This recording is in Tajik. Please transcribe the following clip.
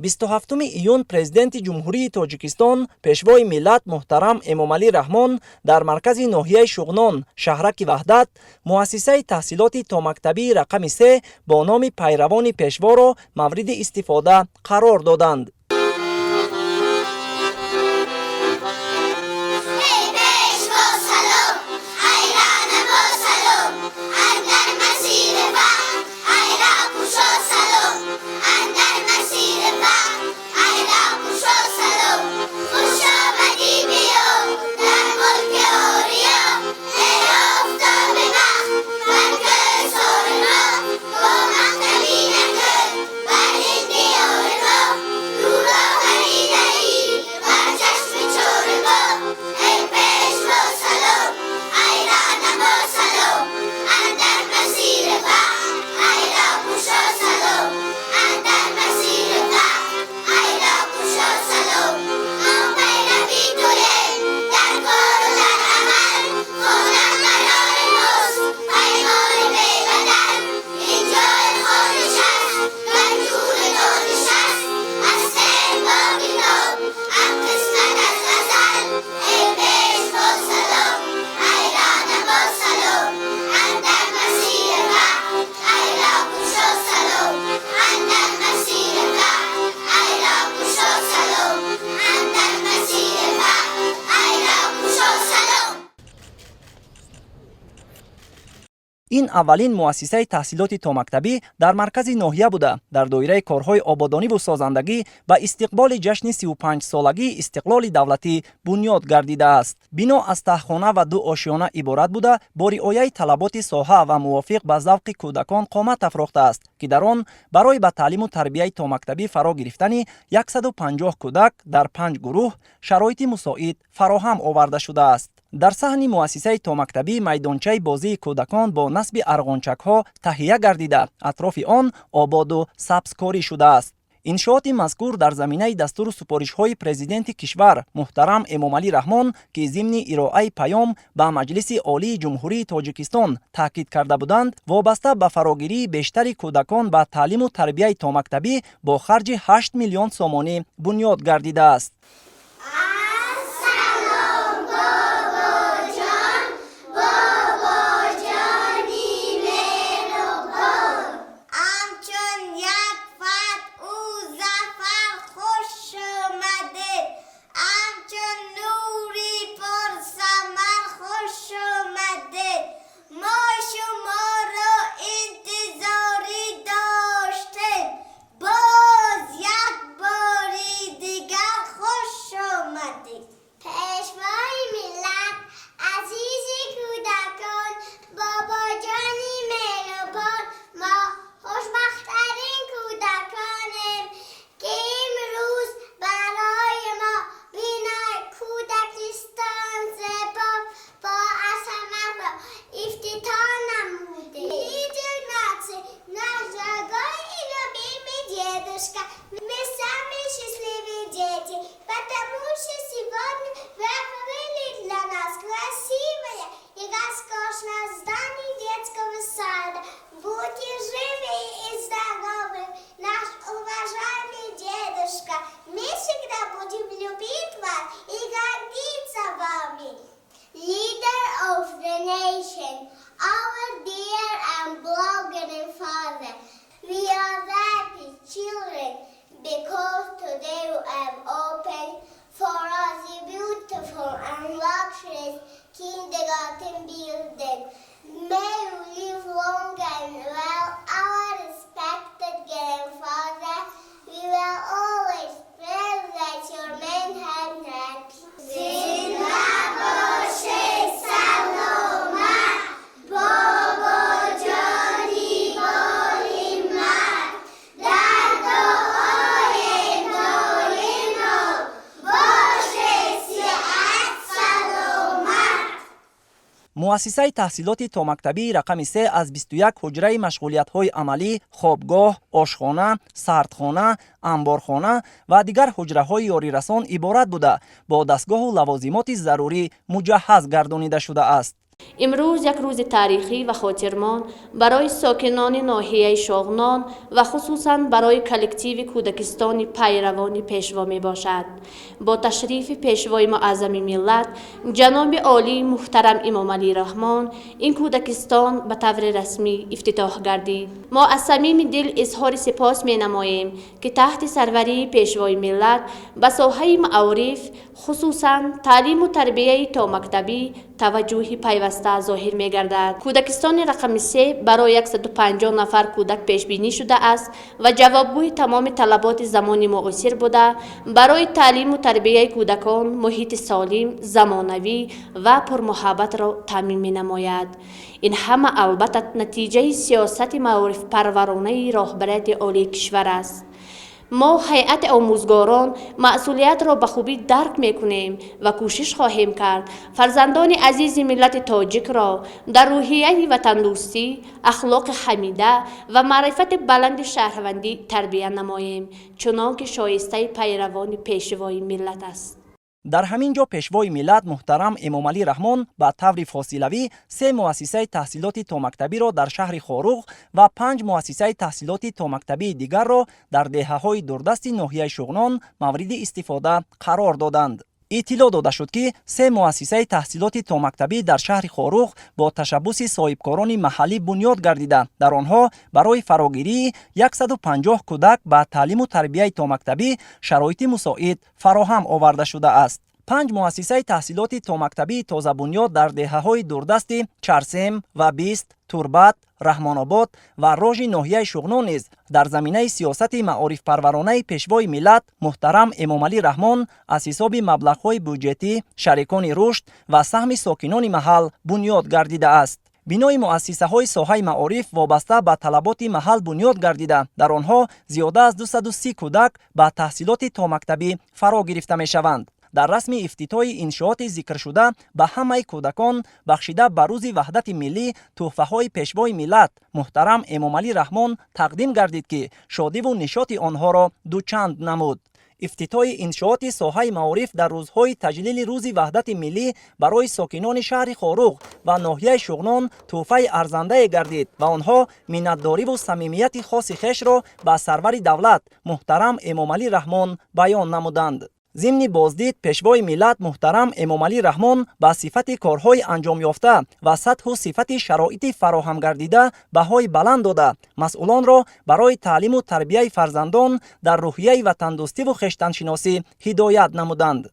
27 июн президенти ҷумҳурии Тоҷикистон пешвои миллат муҳтарам Эмомалӣ Раҳмон дар маркази ноҳияи Шуғнон, шаҳраки Ваҳдат, муассисаи таҳсилоти томактабии рақами 3 бо номи пайравони пешворо мавриди истифода қарор доданд. ин аввалин муассисаи таҳсилоти томактабӣ дар маркази ноҳия буда дар доираи корҳои ободониву созандагӣ ба истиқболи ҷашни 35-солагии истиқлоли давлатӣ бунёд гардидааст. Бино аз таҳхона ва 2 ошёна иборат буда, бо риояи талаботи соҳа ва мувофиқ ба завқи кӯдакон қомат афрохтааст, ки дар он барои ба таълиму тарбияи томактабӣ фаро гирифтани 150 кӯдак дар 5 гурӯҳ шароити мусоид фароҳам оварда шудааст. дар саҳни муассисаи томактабӣ майдончаи бозии кӯдакон бо насби арғончакҳо таҳия гардида, атрофи он ободу сабзкорӣ шудааст. иншооти мазкур дар заминаи дастуру супоришҳои президенти кишвар муҳтарам Эмомалӣ Раҳмон, ки зимни ироаи паём ба Маҷлиси олии ҷумҳурии Тоҷикистон таъкид карда буданд, вобаста ба фарогирии бештари кӯдакон ба таълиму тарбияи томактабӣ бо харҷи 8 миллион сомонӣ бунёд гардидааст. Because today you have opened for us a beautiful and luxurious kindergarten building. May you live long and well, our respected grandfather. We will always pray that your men have happy. муассисаи таҳсилоти томактабии рақами 3 аз 21 ҳуҷраи машғулиятҳои амалӣ, хобгоҳ, ошхона, сардхона, амборхона ва дигар ҳуҷраҳои ёрирасон иборат буда, бо дастгоҳу лавозимоти зарурӣ муҷаҳҳаз гардонида шудааст. امروز یک روز تاریخی و خاطرمان برای ساکنان ناحیه شغنان و خصوصاً برای کلکتیو کودکستان پیروان پیشوا می باشد. با تشریف پیشوای معظم ملت جناب عالی محترم امام علی رحمان این کودکستان به طور رسمی افتتاح گردید. ما از صمیم دل اظهار سپاس می نماییم که تحت سروری پیشوای ملت به ساحه معارف خصوصاً تعلیم و تربیه تا مکتبی توجهی پیوسته ظاهر می گردد. کودکستان رقم 3 برای 150 نفر کودک پیش بینی شده است و جوابگوی تمام طلبات زمان معاصر بوده برای تعلیم و تربیه کودکان محیط سالم، زمانوی و پرمحبت را تامین می نماید. این همه البته نتیجه سیاست معارف پرورانه راهبریت عالی کشور است. ما هیئت آموزگاران مسئولیت را به خوبی درک میکنیم و کوشش خواهیم کرد فرزندان عزیز ملت تاجیک را در روحیه وطن دوستی، اخلاق حمیده و معرفت بلند شهروندی تربیت نماییم، چنانکه شایسته پیروان پیشوای ملت است. در همین جا پیشوای ملت محترم امام علی رحمان با طور فاصلوی 3 مؤسسه تحصیلاتی تا مکتبی را در شهر خاروغ و 5 مؤسسه تحصیلاتی تا مکتبی دیگر را در دهه‌های دوردست ناحیه شغنان مورد استفاده قرار دادند. اطلاع داده شد که 3 مؤسسه تحصیلاتی تا مکتبی در شهر خاروغ با تشبث صاحبکاران محلی بنیاد گردیده در آنها برای فراگیری 150 کودک با تعلیم و تربیت تا مکتبی شرایط مساعد فراهم آورده شده است. 5 مؤسسه تحصیلاتی تا مکتبی تازه بنیاد در دهه‌های دوردست چرسم و بیست، تربت، رحمان آباد و راژ ناحیه شغنان نیز در زمینه سیاست معارف پرورانه پیشوای ملت محترم امام علی رحمان از حساب مبلغ‌های بودجتی، شریکان رشد و سهم ساکنان محل بنیاد گردیده است. بینای مؤسسه‌های ساحه معارف وابسته به طلبات محل بنیاد گردیده در آنها زیاده از 230 کودک به تحصیلات تا مکتبی فرا گرفته می‌شوند. در رسم افتتاح انشاءات ذکر شده به همه کودکان بخشیده به روز وحدت ملی تحفه‌های پیشوای ملت محترم امام علی رحمان تقدیم گردید که شادی و نشاط آنها را دوچند نمود. افتتاح انشاءات ساحه معارف در روزهای تجلیل روز وحدت ملی برای ساکنان شهر خاروغ و ناحیه شغنان تحفه ارزنده گردید و آنها منتداری و صمیمیت خاص خویش را به سرور دولت محترم امام علی رحمان بیان نمودند. ضمن بازدید پیشوای ملت محترم امام علی رحمان با صفت کارهای انجام یافته و سطح و صفت شرایط فراهم گردیده بهای بلند داده مسئولان را برای تعلیم و تربیت فرزندان در روحیه وطن دوستی و خویشتن شناسی هدایت نمودند.